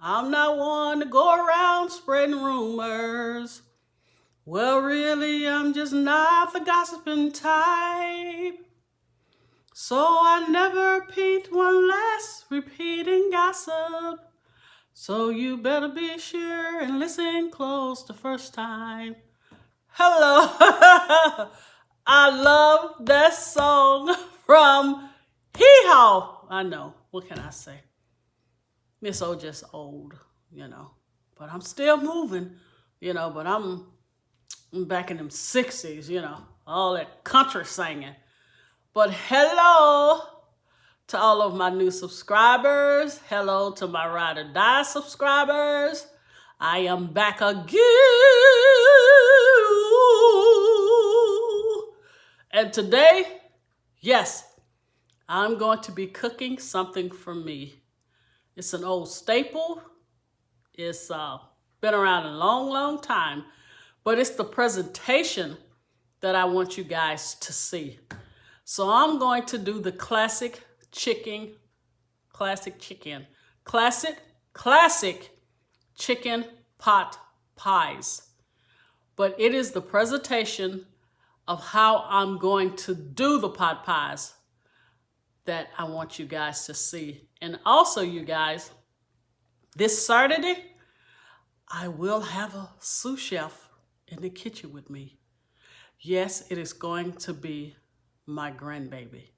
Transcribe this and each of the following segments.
I'm not one to go around spreading rumors. Well, really, I'm just not the gossiping type. So I never repeat one less repeating gossip. So you better be sure and listen close the first time. Hello. I love that song from Hee Haw. I know. What can I say? Miss O just old, But I'm still moving, but I'm back in them 60s, all that country singing. But hello to all of my new subscribers. Hello to my Ride or Die subscribers. I am back again. And today, yes, I'm going to be cooking something for me. It's an old staple. It's been around a long, long time. But it's the presentation that I want you guys to see. So I'm going to do the classic chicken pot pies. But it is the presentation of how I'm going to do the pot pies that I want you guys to see. And also, you guys, this Saturday, I will have a sous chef in the kitchen with me. Yes, it is going to be my grandbaby.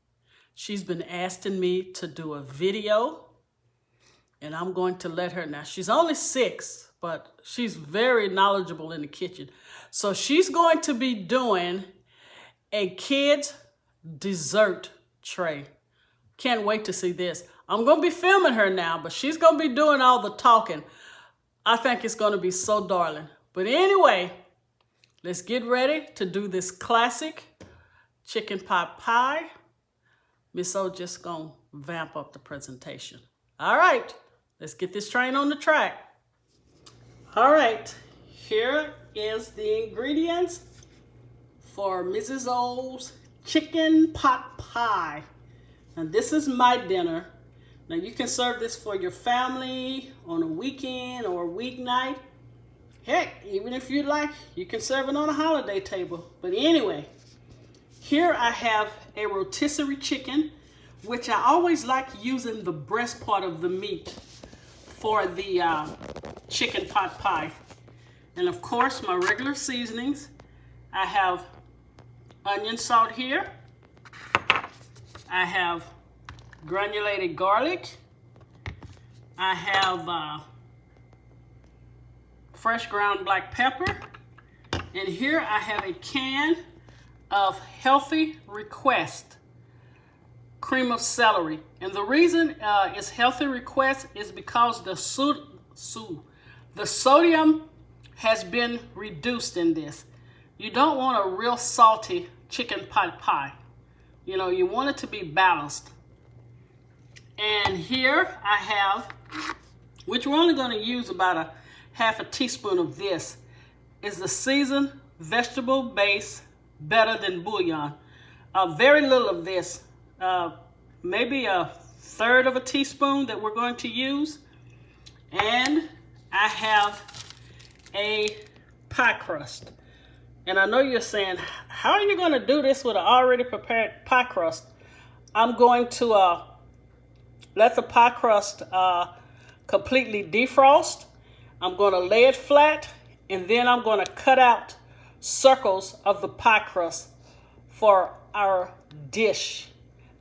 She's been asking me to do a video, and I'm going to let her. Now, she's only 6, but she's very knowledgeable in the kitchen. So she's going to be doing a kid's dessert tray. Can't wait to see this. I'm going to be filming her now, but she's going to be doing all the talking. I think it's going to be so darling. But anyway, let's get ready to do this classic chicken pot pie. Miss O just going to vamp up the presentation. All right, let's get this train on the track. All right, here is the ingredients for Mrs. O's chicken pot pie. And this is my dinner. Now you can serve this for your family on a weekend or a weeknight. Heck, even if you like, you can serve it on a holiday table. But anyway, here I have a rotisserie chicken, which I always like using the breast part of the meat for the chicken pot pie. And of course, my regular seasonings. I have onion salt here. I have granulated garlic. I have fresh ground black pepper. And here I have a can of Healthy Request cream of celery. And the reason it's Healthy Request is because the sodium has been reduced in this. You don't want a real salty chicken pot pie. You want it to be balanced. And here I have, which we're only going to use about a half a teaspoon of this, is the seasoned vegetable base better than bouillon. Very little of this, maybe a third of a teaspoon that we're going to use. And I have a pie crust. And I know you're saying, how are you going to do this with an already prepared pie crust? I'm going to let the pie crust completely defrost. I'm going to lay it flat, and then I'm going to cut out circles of the pie crust for our dish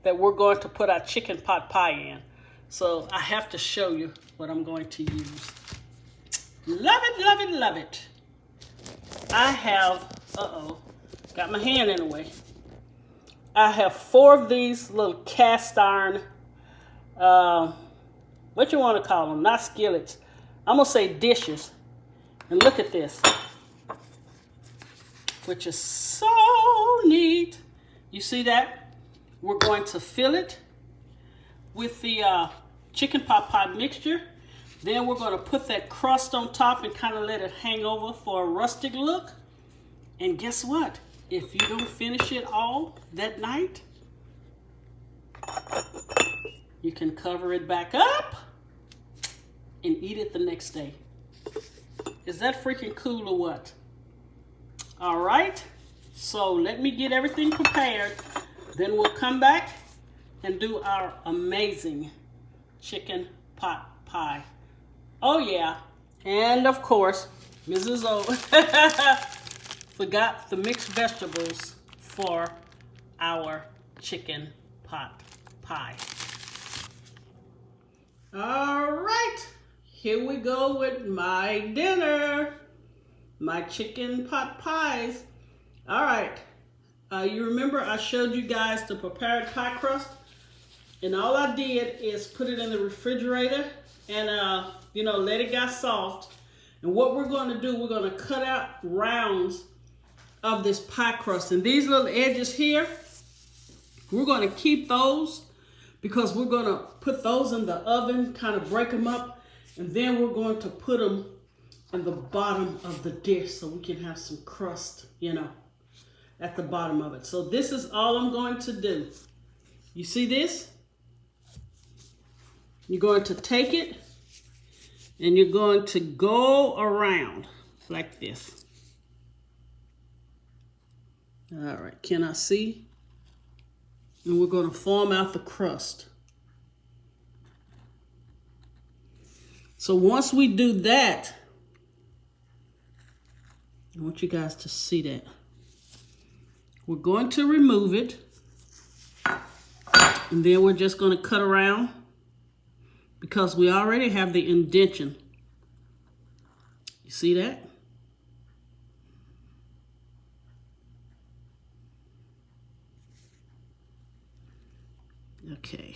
that we're going to put our chicken pot pie in. So I have to show you what I'm going to use. Love it, love it, love it. I have, got my hand in the way. I have 4 of these little cast iron, what you want to call them, not skillets. I'm going to say dishes. And look at this, which is so neat. You see that? We're going to fill it with the chicken pot pie mixture. Then we're going to put that crust on top and kind of let it hang over for a rustic look. And guess what? If you don't finish it all that night, you can cover it back up and eat it the next day. Is that freaking cool or what? All right, so let me get everything prepared. Then we'll come back and do our amazing chicken pot pie. Oh yeah, and of course, Mrs. O forgot the mixed vegetables for our chicken pot pie. All right, here we go with my dinner, my chicken pot pies. All right, you remember I showed you guys the prepared pie crust, and all I did is put it in the refrigerator and let it get soft. And what we're going to do, we're going to cut out rounds of this pie crust, and these little edges here, we're going to keep those because we're going to put those in the oven, kind of break them up, and then we're going to put them in the bottom of the dish so we can have some crust, at the bottom of it. So this is all I'm going to do. You see this? You're going to take it and you're going to go around like this. All right, can I see? And we're going to form out the crust. So once we do that, I want you guys to see that. We're going to remove it, and then we're just going to cut around because we already have the indentation. You see that? Okay.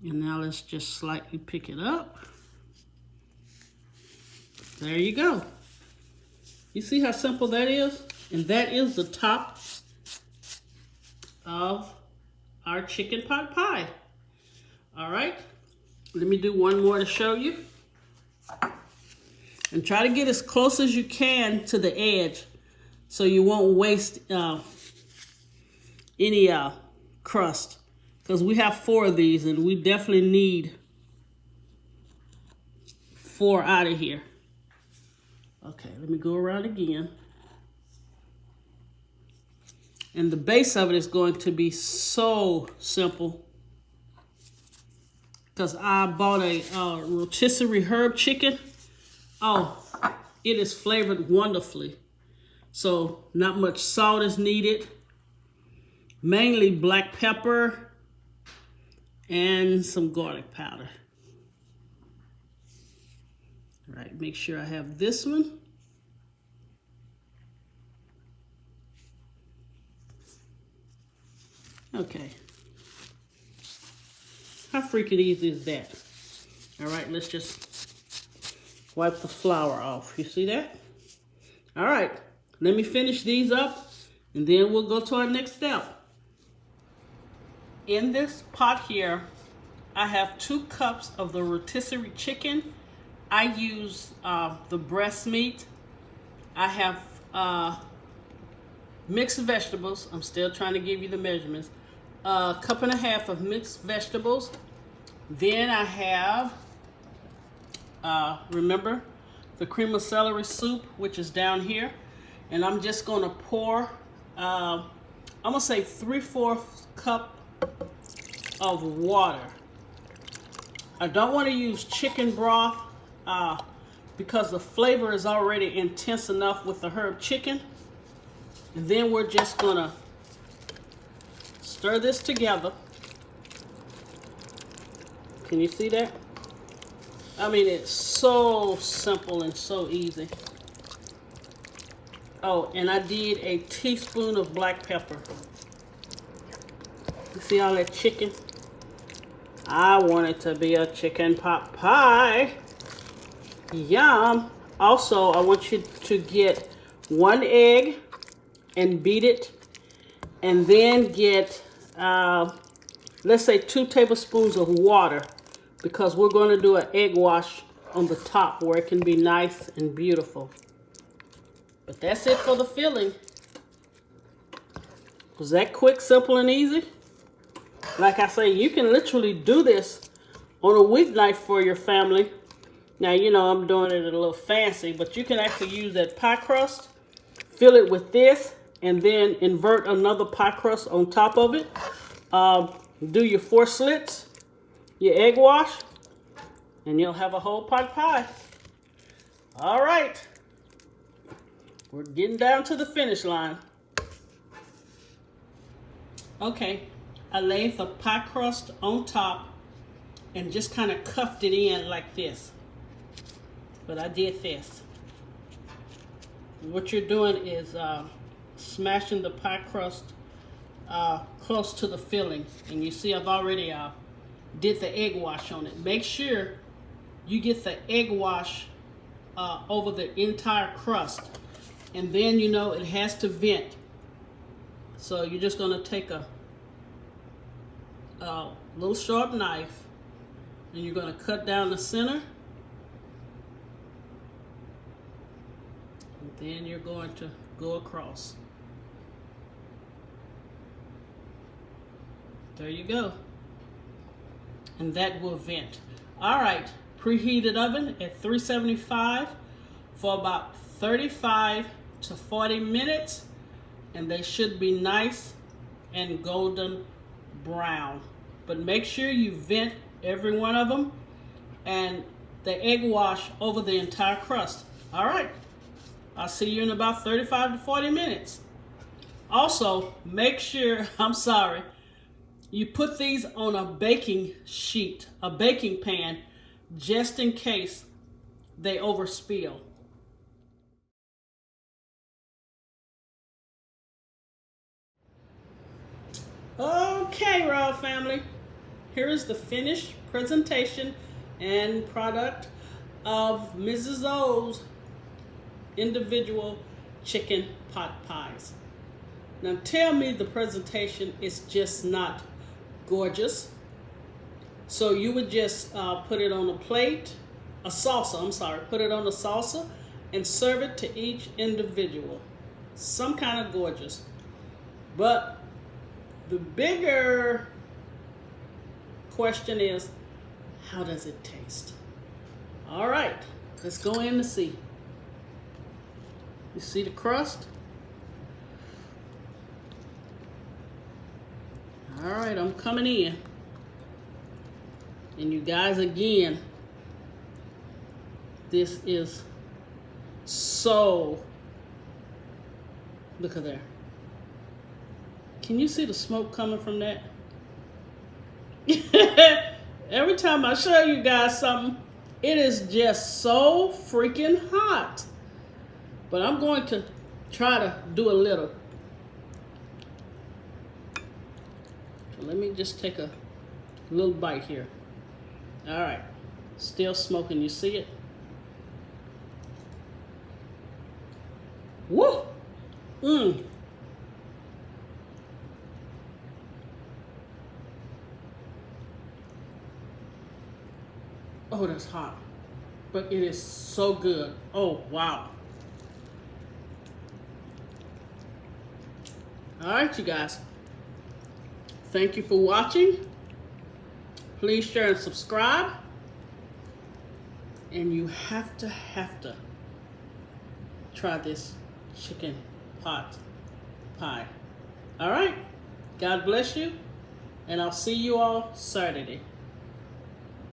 And now let's just slightly pick it up. There you go. You see how simple that is? And that is the top of our chicken pot pie. All right, let me do one more to show you. And try to get as close as you can to the edge so you won't waste any crust. Because we have 4 of these and we definitely need 4 out of here. Okay, let me go around again. And the base of it is going to be so simple because I bought a rotisserie herb chicken. Oh, it is flavored wonderfully. So not much salt is needed. Mainly black pepper and some garlic powder. All right, make sure I have this one. Okay. How freaking easy is that? All right, let's just wipe the flour off. You see that? All right, let me finish these up and then we'll go to our next step. In this pot here, I have 2 cups of the rotisserie chicken. I use the breast meat. I have mixed vegetables. I'm still trying to give you the measurements. 1.5 cups of mixed vegetables. Then I have, remember, the cream of celery soup, which is down here. And I'm just going to pour, I'm going to say 3/4 cup of water. I don't want to use chicken broth because the flavor is already intense enough with the herb chicken. And then we're just going to stir this together. Can you see that? I mean, it's so simple and so easy. Oh, and I did a teaspoon of black pepper. You see all that chicken? I want it to be a chicken pot pie. Yum. Also, I want you to get 1 egg and beat it. And then get, let's say 2 tablespoons of water, because we're going to do an egg wash on the top where it can be nice and beautiful. But that's it for the filling. Was that quick, simple, and easy? Like I say, you can literally do this on a weeknight for your family. Now, you know, I'm doing it a little fancy, but you can actually use that pie crust, fill it with this, and then invert another pie crust on top of it. Do your 4 slits, your egg wash, and you'll have a whole pot pie. All right. We're getting down to the finish line. Okay, I laid the pie crust on top and just kind of cuffed it in like this. But I did this. What you're doing is smashing the pie crust close to the filling. And you see I've already did the egg wash on it. Make sure you get the egg wash over the entire crust. And then, you know, it has to vent. So you're just going to take a little sharp knife and you're going to cut down the center. And then you're going to go across. There you go. And that will vent. All right, preheated oven at 375 for about 35 to 40 minutes. And they should be nice and golden brown. But make sure you vent every one of them and the egg wash over the entire crust. All right, I'll see you in about 35 to 40 minutes. Also, make sure, you put these on a baking sheet, a baking pan, just in case they overspill. Okay, Royal family, here is the finished presentation and product of Mrs. O's individual chicken pot pies. Now tell me the presentation is just not gorgeous. So you would just put it on a plate, put it on a salsa and serve it to each individual. Some kind of gorgeous. But the bigger question is, how does it taste? All right, let's go in to see. You see the crust? All right, I'm coming in. And you guys, again, this is so, look at there. Can you see the smoke coming from that? Every time I show you guys something, it is just so freaking hot. But I'm going to try to do a little. So let me just take a little bite here. All right, still smoking, you see it? Woo! Mmm. Oh, that's hot, but it is so good. Oh, wow. All right, you guys. Thank you for watching. Please share and subscribe. And you have to try this chicken pot pie. All right. God bless you. And I'll see you all Saturday.